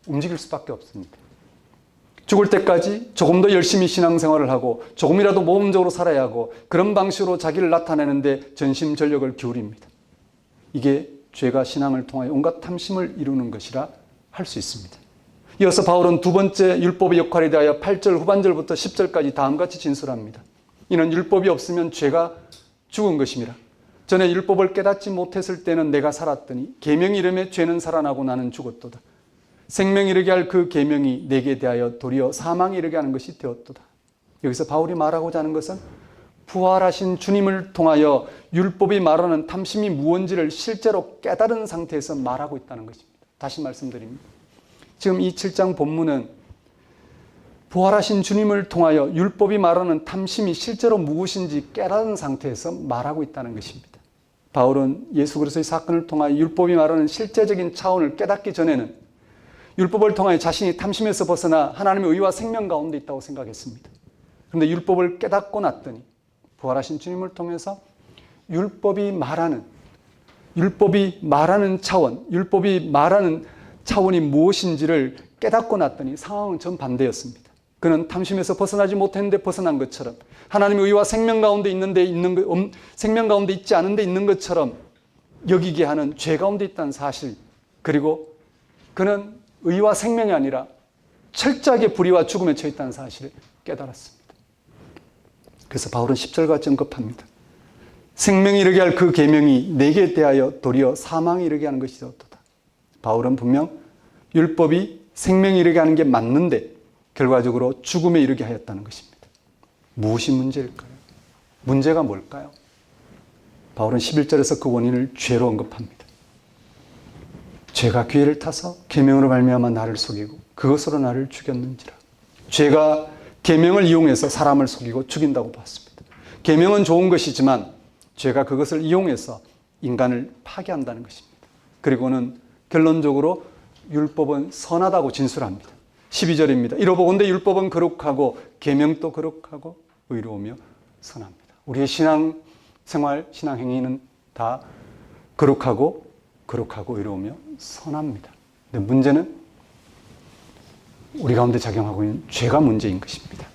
움직일 수밖에 없습니다. 죽을 때까지 조금 더 열심히 신앙생활을 하고 조금이라도 모범적으로 살아야 하고 그런 방식으로 자기를 나타내는데 전심전력을 기울입니다. 이게 죄가 신앙을 통하여 온갖 탐심을 이루는 것이라 할 수 있습니다. 이어서 바울은 두 번째 율법의 역할에 대하여 8절 후반절부터 10절까지 다음같이 진술합니다. 이는 율법이 없으면 죄가 죽은 것임이라. 전에 율법을 깨닫지 못했을 때는 내가 살았더니 계명 이름에 죄는 살아나고 나는 죽었도다. 생명 이르게 할 그 계명이 내게 대하여 도리어 사망 이르게 하는 것이 되었도다. 여기서 바울이 말하고자 하는 것은 부활하신 주님을 통하여 율법이 말하는 탐심이 무언지를 실제로 깨달은 상태에서 말하고 있다는 것입니다. 다시 말씀드립니다. 지금 이 7장 본문은 부활하신 주님을 통하여 율법이 말하는 탐심이 실제로 무엇인지 깨달은 상태에서 말하고 있다는 것입니다. 바울은 예수 그리스도의 사건을 통하여 율법이 말하는 실제적인 차원을 깨닫기 전에는 율법을 통하여 자신이 탐심에서 벗어나 하나님의 의와 생명 가운데 있다고 생각했습니다. 그런데 율법을 깨닫고 났더니 부활하신 주님을 통해서 율법이 말하는 차원, 율법이 말하는 차원이 무엇인지를 깨닫고 났더니 상황은 전반대였습니다. 그는 탐심에서 벗어나지 못했는데 벗어난 것처럼 하나님의 의와 생명 가운데 생명 가운데 있지 않은데 있는 것처럼 여기게 하는 죄 가운데 있다는 사실, 그리고 그는 의와 생명이 아니라 철저하게 불의와 죽음에 처해 있다는 사실을 깨달았습니다. 그래서 바울은 10절과 같이 언급합니다. 생명이 이르게 할 그 계명이 내게 대하여 도리어 사망이 이르게 하는 것이 되었도다. 바울은 분명 율법이 생명이 이르게 하는 게 맞는데 결과적으로 죽음에 이르게 하였다는 것입니다. 무엇이 문제일까요? 문제가 뭘까요? 바울은 11절에서 그 원인을 죄로 언급합니다. 죄가 기회를 타서 계명으로 말미암아 나를 속이고 그것으로 나를 죽였는지라. 죄가 계명을 이용해서 사람을 속이고 죽인다고 봤습니다. 계명은 좋은 것이지만 죄가 그것을 이용해서 인간을 파괴한다는 것입니다. 그리고는 결론적으로 율법은 선하다고 진술합니다. 12절입니다. 이로보건대 율법은 거룩하고 계명도 거룩하고 의로우며 선합니다. 우리의 신앙생활, 신앙행위는 다 거룩하고 의로우며 선합니다. 근데 문제는 우리 가운데 작용하고 있는 죄가 문제인 것입니다.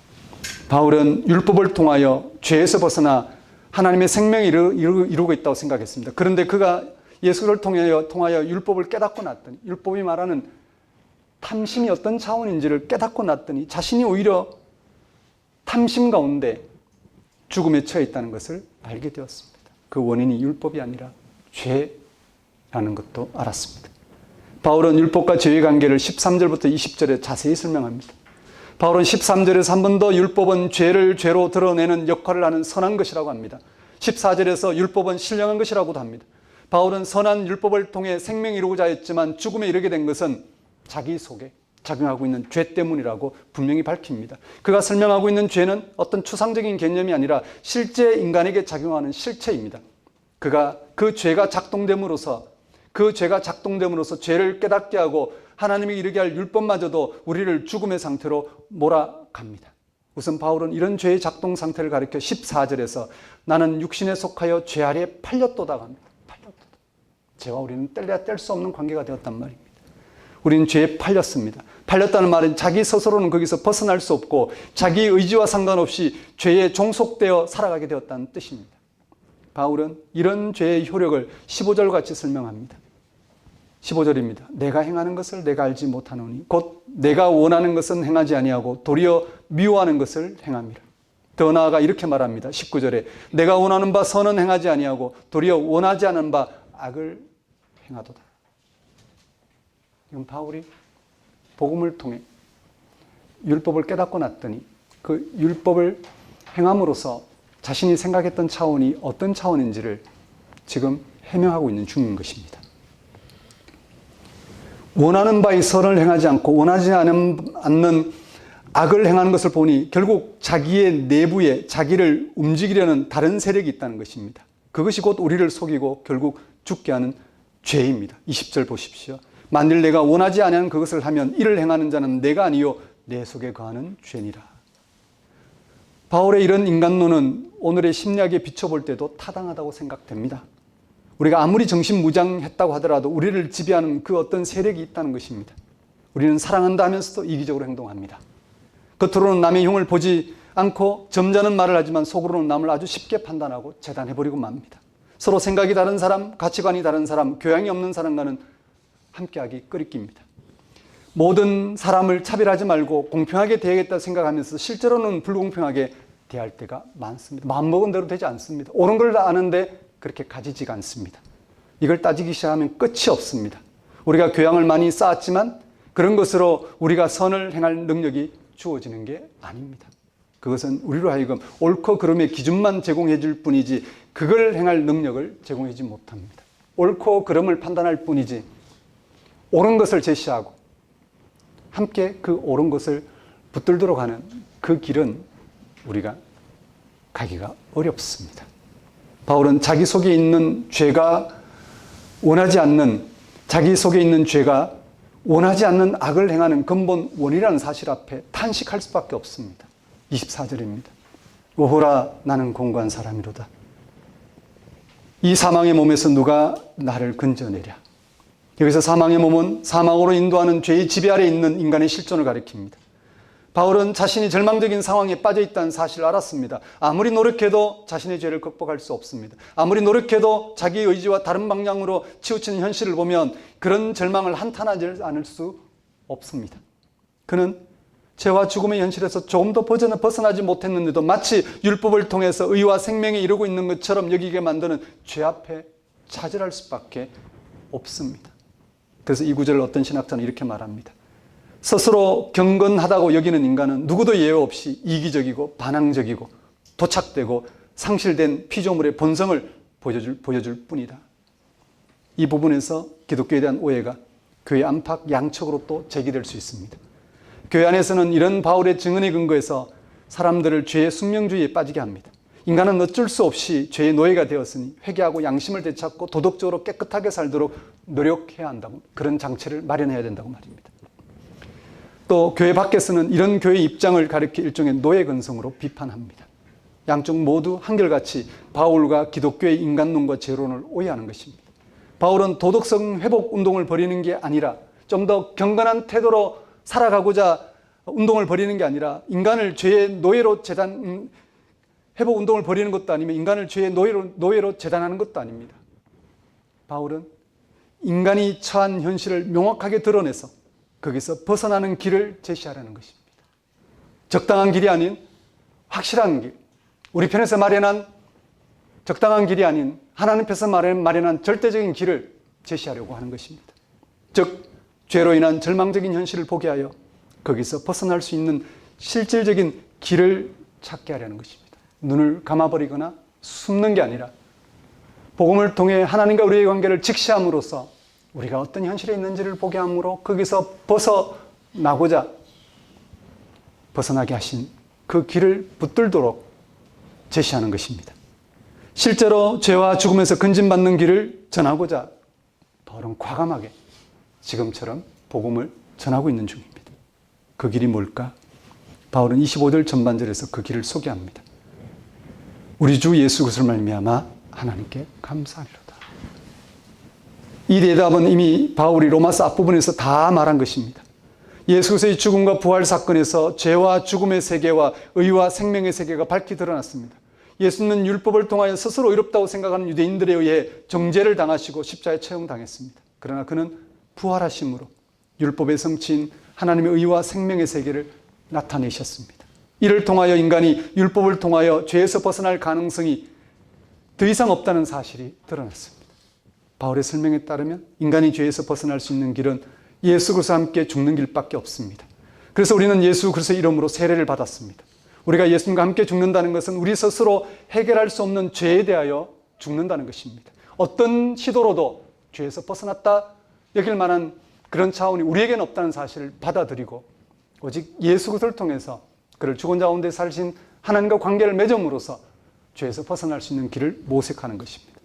바울은 율법을 통하여 죄에서 벗어나 하나님의 생명을 이루고 있다고 생각했습니다. 그런데 그가 예수를 통하여 율법을 깨닫고 났더니 율법이 말하는 탐심이 어떤 차원인지를 깨닫고 났더니 자신이 오히려 탐심 가운데 죽음에 처해 있다는 것을 알게 되었습니다. 그 원인이 율법이 아니라 죄라는 것도 알았습니다. 바울은 율법과 죄의 관계를 13절부터 20절에 자세히 설명합니다. 바울은 13절에서 한 번 더 율법은 죄를 죄로 드러내는 역할을 하는 선한 것이라고 합니다. 14절에서 율법은 신령한 것이라고도 합니다. 바울은 선한 율법을 통해 생명을 이루고자 했지만 죽음에 이르게 된 것은 자기 속에 작용하고 있는 죄 때문이라고 분명히 밝힙니다. 그가 설명하고 있는 죄는 어떤 추상적인 개념이 아니라 실제 인간에게 작용하는 실체입니다. 그가 그 죄가 작동됨으로써 죄를 깨닫게 하고 하나님이 이르게 할 율법마저도 우리를 죽음의 상태로 몰아갑니다. 우선 바울은 이런 죄의 작동 상태를 가리켜 14절에서 나는 육신에 속하여 죄 아래에 팔렸도다가 합니다. 팔렸도다. 죄와 우리는 뗄래야 뗄 수 없는 관계가 되었단 말입니다. 우리는 죄에 팔렸습니다. 팔렸다는 말은 자기 스스로는 거기서 벗어날 수 없고 자기 의지와 상관없이 죄에 종속되어 살아가게 되었다는 뜻입니다. 바울은 이런 죄의 효력을 15절 같이 설명합니다. 15절입니다. 내가 행하는 것을 내가 알지 못하노니 곧 내가 원하는 것은 행하지 아니하고 도리어 미워하는 것을 행함이라. 더 나아가 이렇게 말합니다. 19절에 내가 원하는 바 선은 행하지 아니하고 도리어 원하지 않은 바 악을 행하도다. 이건 바울이 복음을 통해 율법을 깨닫고 났더니 그 율법을 행함으로써 자신이 생각했던 차원이 어떤 차원인지를 지금 해명하고 있는 중인 것입니다. 원하는 바의 선을 행하지 않고 원하지 않는 악을 행하는 것을 보니 결국 자기의 내부에 자기를 움직이려는 다른 세력이 있다는 것입니다. 그것이 곧 우리를 속이고 결국 죽게 하는 죄입니다. 20절 보십시오. 만일 내가 원하지 않은 그것을 하면 이를 행하는 자는 내가 아니요 내 속에 거하는 죄니라. 바울의 이런 인간론은 오늘의 심리학에 비춰볼 때도 타당하다고 생각됩니다. 우리가 아무리 정신무장했다고 하더라도 우리를 지배하는 그 어떤 세력이 있다는 것입니다. 우리는 사랑한다 하면서도 이기적으로 행동합니다. 겉으로는 남의 흉을 보지 않고 점잖은 말을 하지만 속으로는 남을 아주 쉽게 판단하고 재단해버리고 맙니다. 서로 생각이 다른 사람, 가치관이 다른 사람, 교양이 없는 사람과는 함께하기 꺼리낍니다. 모든 사람을 차별하지 말고 공평하게 대하겠다 생각하면서 실제로는 불공평하게 대할 때가 많습니다. 마음먹은 대로 되지 않습니다. 옳은 걸 아는데 그렇게 가지지가 않습니다. 이걸 따지기 시작하면 끝이 없습니다. 우리가 교양을 많이 쌓았지만 그런 것으로 우리가 선을 행할 능력이 주어지는 게 아닙니다. 그것은 우리로 하여금 옳고 그름의 기준만 제공해 줄 뿐이지 그걸 행할 능력을 제공해 주지 못합니다. 옳고 그름을 판단할 뿐이지 옳은 것을 제시하고 함께 그 옳은 것을 붙들도록 가는 그 길은 우리가 가기가 어렵습니다. 바울은 자기 속에 있는 죄가 원하지 않는 악을 행하는 근본 원이라는 사실 앞에 탄식할 수밖에 없습니다. 24절입니다. 오호라 나는 공고한 사람이로다. 이 사망의 몸에서 누가 나를 건져내랴. 여기서 사망의 몸은 사망으로 인도하는 죄의 지배 아래 있는 인간의 실존을 가리킵니다. 바울은 자신이 절망적인 상황에 빠져 있다는 사실을 알았습니다. 아무리 노력해도 자신의 죄를 극복할 수 없습니다. 아무리 노력해도 자기 의지와 다른 방향으로 치우치는 현실을 보면 그런 절망을 한탄하지 않을 수 없습니다. 그는 죄와 죽음의 현실에서 조금도 벗어나지 못했는데도 마치 율법을 통해서 의와 생명에 이르고 있는 것처럼 여기게 만드는 죄 앞에 차절할 수밖에 없습니다. 그래서 이 구절을 어떤 신학자는 이렇게 말합니다. 스스로 경건하다고 여기는 인간은 누구도 예외 없이 이기적이고 반항적이고 도착되고 상실된 피조물의 본성을 보여줄 뿐이다. 이 부분에서 기독교에 대한 오해가 교회 안팎 양측으로 또 제기될 수 있습니다. 교회 안에서는 이런 바울의 증언에 근거해서 사람들을 죄의 숙명주의에 빠지게 합니다. 인간은 어쩔 수 없이 죄의 노예가 되었으니 회개하고 양심을 되찾고 도덕적으로 깨끗하게 살도록 노력해야 한다고, 그런 장치를 마련해야 된다고 말입니다. 또 교회 밖에서는 이런 교회의 입장을 가리켜 일종의 노예 근성으로 비판합니다. 양쪽 모두 한결같이 바울과 기독교의 인간론과 죄론을 오해하는 것입니다. 바울은 도덕성 회복 운동을 벌이는 게 아니라 좀 더 경건한 태도로 살아가고자 운동을 벌이는 게 아니라 인간을 죄의 노예로 회복 운동을 벌이는 것도 아니며 인간을 죄의 노예로 재단하는 것도 아닙니다. 바울은 인간이 처한 현실을 명확하게 드러내서 거기서 벗어나는 길을 제시하라는 것입니다. 적당한 길이 아닌 확실한 길, 우리 편에서 마련한 적당한 길이 아닌 하나님께서 마련한 절대적인 길을 제시하려고 하는 것입니다. 즉 죄로 인한 절망적인 현실을 보게 하여 거기서 벗어날 수 있는 실질적인 길을 찾게 하려는 것입니다. 눈을 감아버리거나 숨는 게 아니라 복음을 통해 하나님과 우리의 관계를 직시함으로써 우리가 어떤 현실에 있는지를 보게 함으로 거기서 벗어나게 하신 그 길을 붙들도록 제시하는 것입니다. 실제로 죄와 죽음에서 건진받는 길을 전하고자 바울은 과감하게 지금처럼 복음을 전하고 있는 중입니다. 그 길이 뭘까? 바울은 25절 전반절에서 그 길을 소개합니다. 우리 주 예수 그리스도를 말미암아 하나님께 감사하리로다. 이 대답은 이미 바울이 로마서 앞부분에서 다 말한 것입니다. 예수 그리스도의 죽음과 부활 사건에서 죄와 죽음의 세계와 의와 생명의 세계가 밝히 드러났습니다. 예수는 율법을 통하여 스스로 의롭다고 생각하는 유대인들에 의해 정죄를 당하시고 십자가에 처형당했습니다. 그러나 그는 부활하심으로 율법의 성취인 하나님의 의와 생명의 세계를 나타내셨습니다. 이를 통하여 인간이 율법을 통하여 죄에서 벗어날 가능성이 더 이상 없다는 사실이 드러났습니다. 바울의 설명에 따르면 인간이 죄에서 벗어날 수 있는 길은 예수 그리스도와 함께 죽는 길밖에 없습니다. 그래서 우리는 예수 그리스도의 이름으로 세례를 받았습니다. 우리가 예수님과 함께 죽는다는 것은 우리 스스로 해결할 수 없는 죄에 대하여 죽는다는 것입니다. 어떤 시도로도 죄에서 벗어났다 여길 만한 그런 차원이 우리에게는 없다는 사실을 받아들이고 오직 예수 그리스도를 통해서 그를 죽은 자 가운데 살신 하나님과 관계를 맺음으로써 죄에서 벗어날 수 있는 길을 모색하는 것입니다.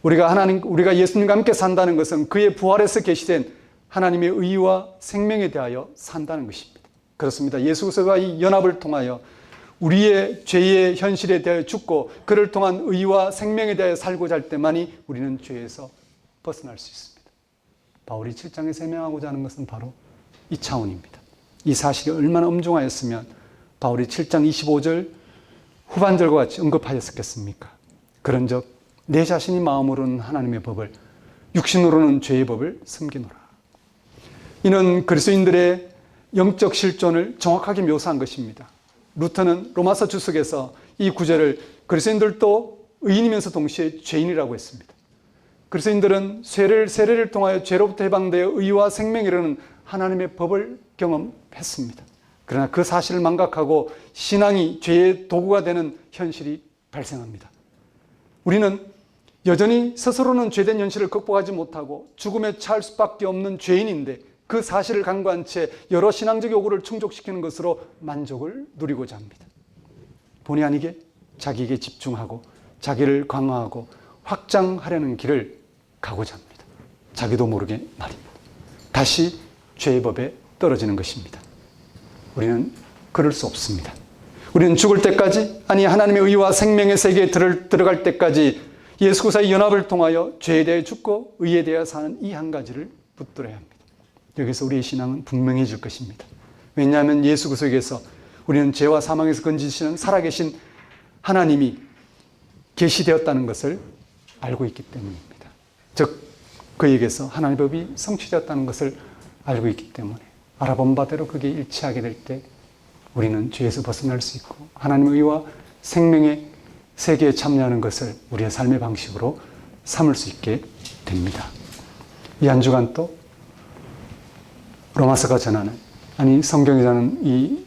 우리가 예수님과 함께 산다는 것은 그의 부활에서 계시된 하나님의 의와 생명에 대하여 산다는 것입니다. 그렇습니다. 예수 그리스도와 이 연합을 통하여 우리의 죄의 현실에 대하여 죽고 그를 통한 의와 생명에 대하여 살고자 할 때만이 우리는 죄에서 벗어날 수 있습니다. 바울이 7장에 설명하고자 하는 것은 바로 이 차원입니다. 이 사실이 얼마나 엄중하였으면 바울이 7장 25절 후반절과 같이 언급하였겠습니까? 그런즉 내 자신이 마음으로는 하나님의 법을 육신으로는 죄의 법을 섬기노라. 이는 그리스도인들의 영적 실존을 정확하게 묘사한 것입니다. 루터는 로마서 주석에서 이 구절을 그리스도인들도 의인이면서 동시에 죄인이라고 했습니다. 그리스도인들은 세례를 통하여 죄로부터 해방되어 의와 생명에 이르는 하나님의 법을 경험했습니다. 그러나 그 사실을 망각하고 신앙이 죄의 도구가 되는 현실이 발생합니다. 우리는 여전히 스스로는 죄된 현실을 극복하지 못하고 죽음에 처할 수밖에 없는 죄인인데 그 사실을 간과한 채 여러 신앙적 요구를 충족시키는 것으로 만족을 누리고자 합니다. 본의 아니게 자기에게 집중하고 자기를 강화하고 확장하려는 길을 가고자 합니다. 자기도 모르게 말입니다. 다시 죄의 법에 떨어지는 것입니다. 우리는 그럴 수 없습니다. 우리는 죽을 때까지, 아니 하나님의 의와 생명의 세계에 들어갈 때까지 예수 그리스도의 연합을 통하여 죄에 대해 죽고 의에 대해 사는 이 한 가지를 붙들어야 합니다. 여기서 우리의 신앙은 분명해질 것입니다. 왜냐하면 예수 그리스도에게서 우리는 죄와 사망에서 건지시는 살아계신 하나님이 계시되었다는 것을 알고 있기 때문입니다. 즉 그에게서 하나님의 법이 성취되었다는 것을 알고 있기 때문에 알아본 바대로 그게 일치하게 될 때 우리는 죄에서 벗어날 수 있고 하나님의 의와 생명의 세계에 참여하는 것을 우리의 삶의 방식으로 삼을 수 있게 됩니다. 이 한 주간 또 로마서가 전하는, 아니 성경이 전하는 이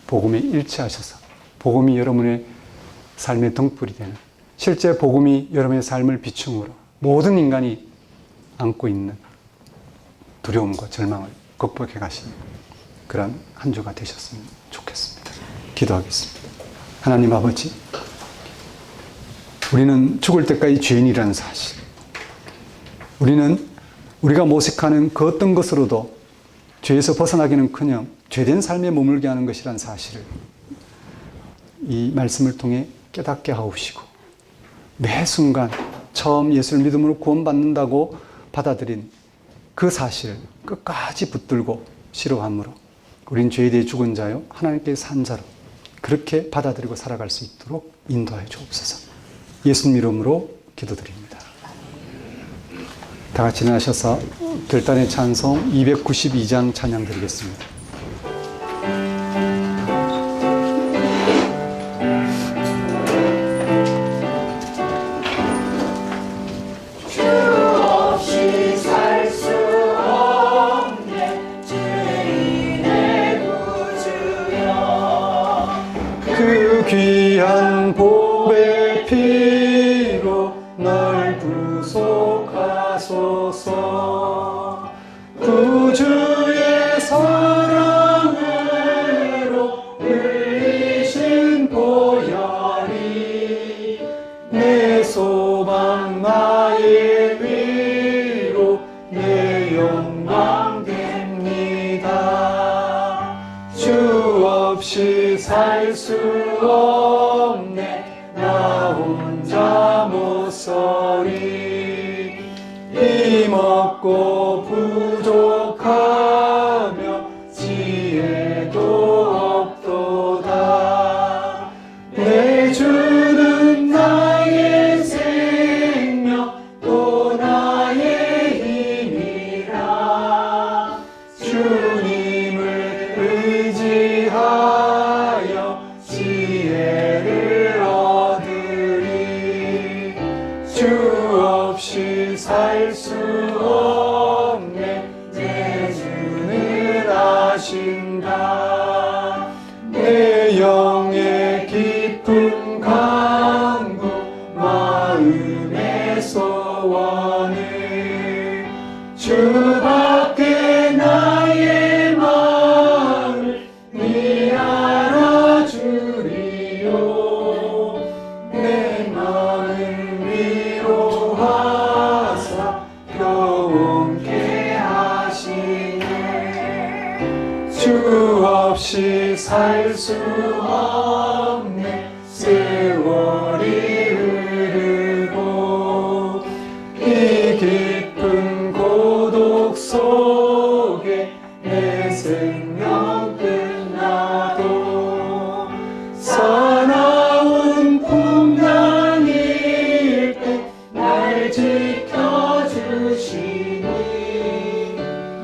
복음에 일치하셔서 복음이 여러분의 삶의 등불이 되는, 실제 복음이 여러분의 삶을 비춤으로 모든 인간이 안고 있는 두려움과 절망을 극복해 가시는 그런 한 주가 되셨으면 좋겠습니다. 기도하겠습니다. 하나님 아버지, 우리는 죽을 때까지 죄인이라는 사실, 우리는 우리가 모색하는 그 어떤 것으로도 죄에서 벗어나기는커녕 죄된 삶에 머물게 하는 것이라는 사실을 이 말씀을 통해 깨닫게 하옵시고 매 순간 처음 예수를 믿음으로 구원받는다고 받아들인 그 사실을 끝까지 붙들고 실어함으로 우린 죄에 대해 죽은 자요 하나님께 산 자로 그렇게 받아들이고 살아갈 수 있도록 인도하여 주옵소서. 예수님 이름으로 기도드립니다. 다 같이 일어나셔서 결단의 찬송 292장 찬양 드리겠습니다. 그 귀한 복의 피로 널 구속하소서. 구주의 사랑으로 흘리신 보혈이 내 소망 나의 위로 내 영광 됩니다. 주 없이 살 수 없네 나 혼자 못 서리. 힘없고 부족하며 지혜도 없도다. 내 주는 나의 생명 또 나의 힘이라. 주님을 의지하여 지혜를 얻으리. 주 없이 살 수 없네 내 주는 아신다. 내 영의 깊은 간구 마음의 소원을 주밖에 나의 마음을 네 알아주리요. 내 마음 위로하사 평온케 하시네. 주 없이 살 수 없네 세월이 흐르고 이 깊은 고독 속에 내 생명 끝나도 사나운 풍랑일 때 날 지켜주시니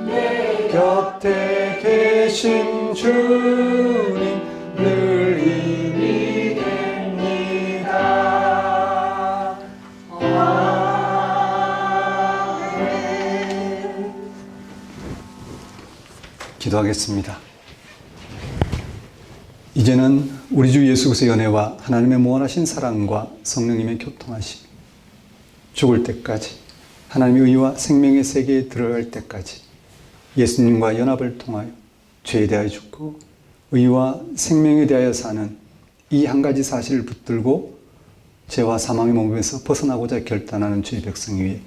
내 곁에 계신 주님 늘 힘이 됩니다. 아멘. 기도하겠습니다. 이제는 우리 주 예수 그리스도의 은혜와 하나님의 무한하신 사랑과 성령님의 교통하심, 죽을 때까지 하나님의 의와 생명의 세계에 들어갈 때까지 예수님과 연합을 통하여 죄에 대하여 죽고 의와 생명에 대하여 사는 이 한 가지 사실을 붙들고 죄와 사망의 몸에서 벗어나고자 결단하는 주의 백성 위에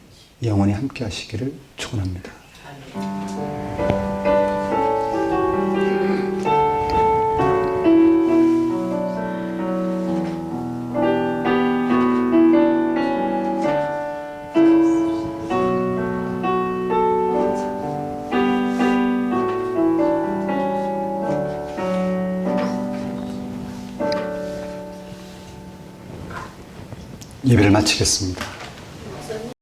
영원히 함께 하시기를 축원합니다. 예배를 마치겠습니다.